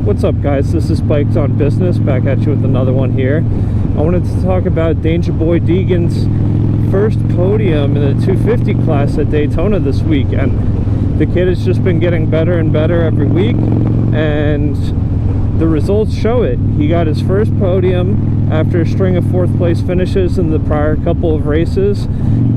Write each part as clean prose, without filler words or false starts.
What's up, guys? This is Bikes on Business, back at you with another one here. I wanted to talk about Danger Boy Deegan's first podium in the 250 class at Daytona this week, and the kid has just been getting better and better every week, and the results show it. He got his first podium after a string of fourth place finishes in the prior couple of races,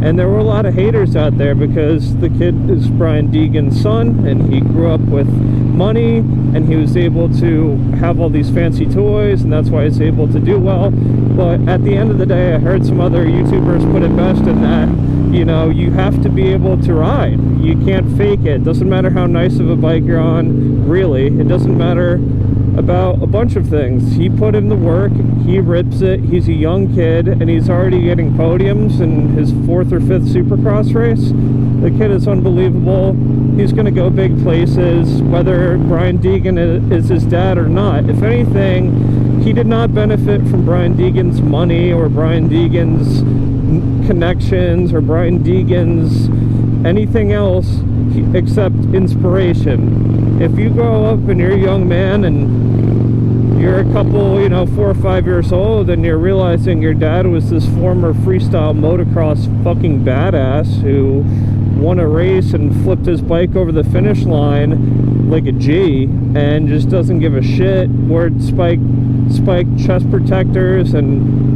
and there were a lot of haters out there because the kid is Brian Deegan's son, and he grew up with money, and he was able to have all these fancy toys, and that's why he's able to do well. But at the end of the day, I heard some other YouTubers put it best in that, you know, you have to be able to ride. You can't fake it. Doesn't matter how nice of a bike you're on, really. It doesn't matter about a bunch of things. He put in the work, he rips it, he's a young kid, and he's already getting podiums in his 4th or 5th Supercross race. The kid is unbelievable. He's going to go big places, whether Brian Deegan is his dad or not. If anything, he did not benefit from Brian Deegan's money or Brian Deegan's connections or Brian Deegan's anything else except inspiration. If you grow up and you're a young man and you're a couple, 4 or 5 years old, and you're realizing your dad was this former freestyle motocross fucking badass who won a race and flipped his bike over the finish line like a G and just doesn't give a shit, wore spike chest protectors and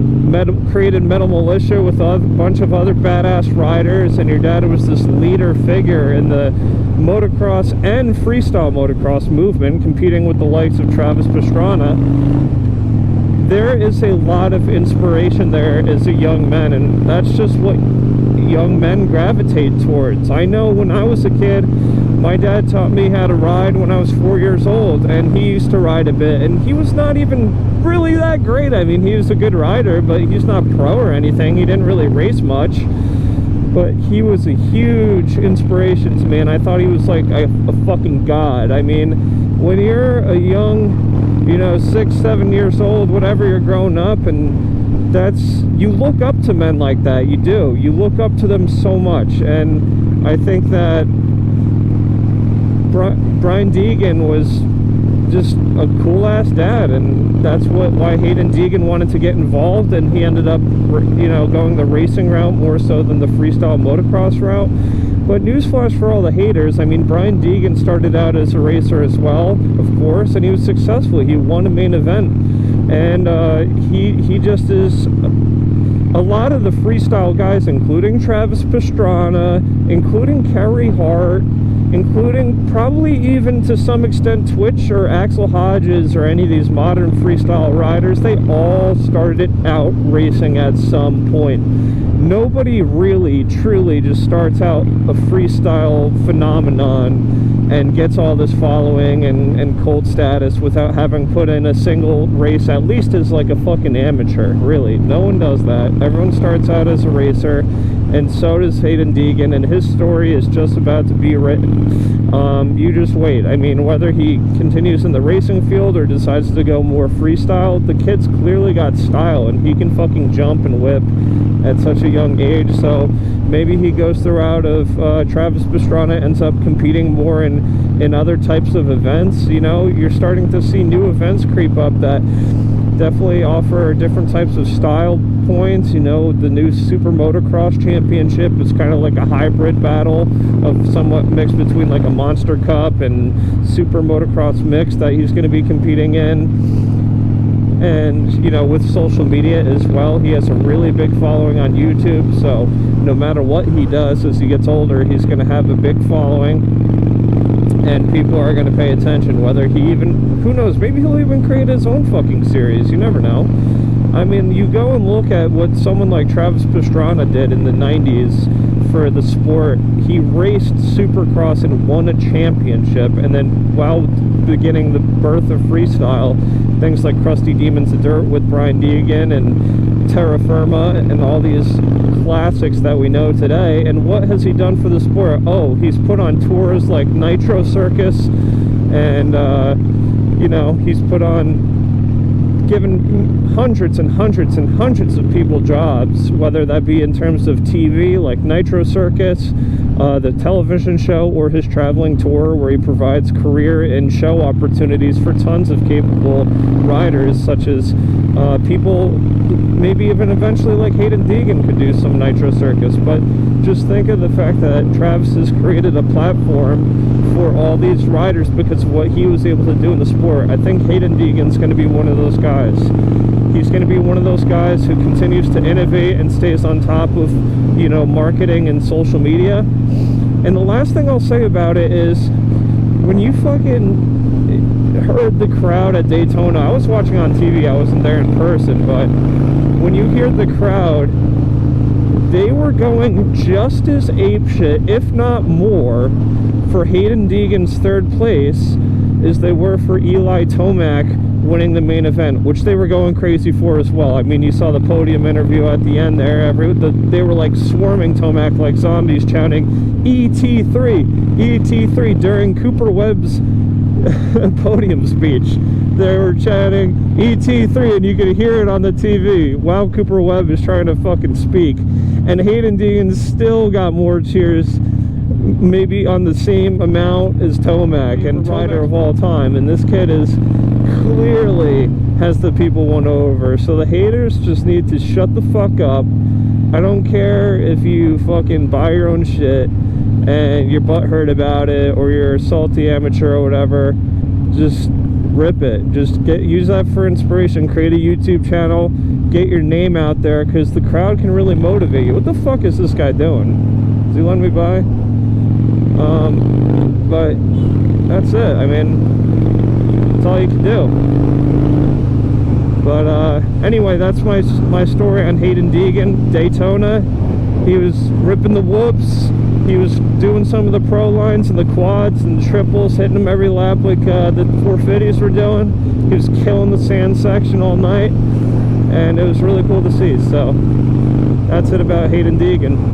created metal militia with a bunch of other badass riders, and your dad was this leader figure in the motocross and freestyle motocross movement, competing with the likes of Travis Pastrana. There is a lot of inspiration there as a young man, and that's just what young men gravitate towards. I know when I was a kid, my dad taught me how to ride when I was 4 years old, and he used to ride a bit, and he was not even really that great. I mean, he was a good rider, but he's not pro or anything. He didn't really race much, but he was a huge inspiration to me, and I thought he was like a fucking god. I mean, when you're a young, 6, 7 years old, whatever, you're growing up, and you look up to men like that. You do. You look up to them so much, and I think that Brian Deegan was just a cool-ass dad, and that's why Haiden Deegan wanted to get involved, and he ended up, going the racing route more so than the freestyle motocross route. But newsflash for all the haters, I mean, Brian Deegan started out as a racer as well, of course, and he was successful. He won a main event, and he just is a lot of the freestyle guys, including Travis Pastrana, including Kerry Hart, including probably even to some extent Twitch or Axel Hodges or any of these modern freestyle riders, they all started out racing at some point. Nobody really truly just starts out a freestyle phenomenon and gets all this following and cult status without having put in a single race, at least as like a fucking amateur. Really, no one does that. Everyone starts out as a racer, and so does Haiden Deegan, and his story is just about to be written. You just wait. I mean, whether he continues in the racing field or decides to go more freestyle, the kid's clearly got style, and he can fucking jump and whip at such a young age. So maybe he goes the route of Travis Pastrana, ends up competing more in other types of events. You're starting to see new events creep up that definitely offer different types of style points. The new Super Motocross Championship is kind of like a hybrid battle of somewhat mixed between like a Monster Cup and Super Motocross mix that he's going to be competing in. And with social media as well, he has a really big following on YouTube, so no matter what he does as he gets older, he's going to have a big following, and people are going to pay attention. Whether he even, who knows, maybe he'll even create his own fucking series. You never know. I mean, you go and look at what someone like Travis Pastrana did in the 90s for the sport. He raced Supercross and won a championship, and then while beginning the birth of freestyle, things like Krusty Demons of Dirt with Brian Deegan and Terra Firma and all these classics that we know today. And what has he done for the sport? Oh, he's put on tours like Nitro Circus, and he's put on, given hundreds and hundreds and hundreds of people jobs, whether that be in terms of TV like Nitro Circus the television show or his traveling tour, where he provides career and show opportunities for tons of capable riders, such as people maybe even eventually like Haiden Deegan could do some nitro circus. But just think of the fact that Travis has created a platform for all these riders because of what he was able to do in the sport. I think Haiden Deegan's going to be one of those guys. He's going to be one of those guys who continues to innovate and stays on top of, you know, marketing and social media. And the last thing I'll say about it is, when you fucking heard the crowd at Daytona, I was watching on TV, I wasn't there in person, but when you hear the crowd, they were going just as apeshit, if not more, for Haiden Deegan's third place as they were for Eli Tomac winning the main event, which they were going crazy for as well. I mean, you saw the podium interview at the end there. They were like swarming Tomac like zombies, chanting ET3, ET3 during Cooper Webb's podium speech. They were chanting ET3, and you could hear it on the TV while Cooper Webb is trying to fucking speak. And Haiden Deegan still got more cheers, maybe on the same amount as Tomac and rider of all time. And this kid is clearly has the people won over. So the haters just need to shut the fuck up. I don't care if you fucking buy your own shit and you're butthurt about it, or you're a salty amateur or whatever. Just rip it. Just use that for inspiration. Create a YouTube channel, get your name out there, because the crowd can really motivate you. What the fuck is this guy doing? Is he letting me by? But that's it. I mean, that's all you can do. But anyway, that's my story on Haiden Deegan. Daytona, he was ripping the whoops. He was doing some of the pro lines and the quads and the triples, hitting them every lap like the 450s were doing. He was killing the sand section all night, and it was really cool to see. So that's it about Haiden Deegan.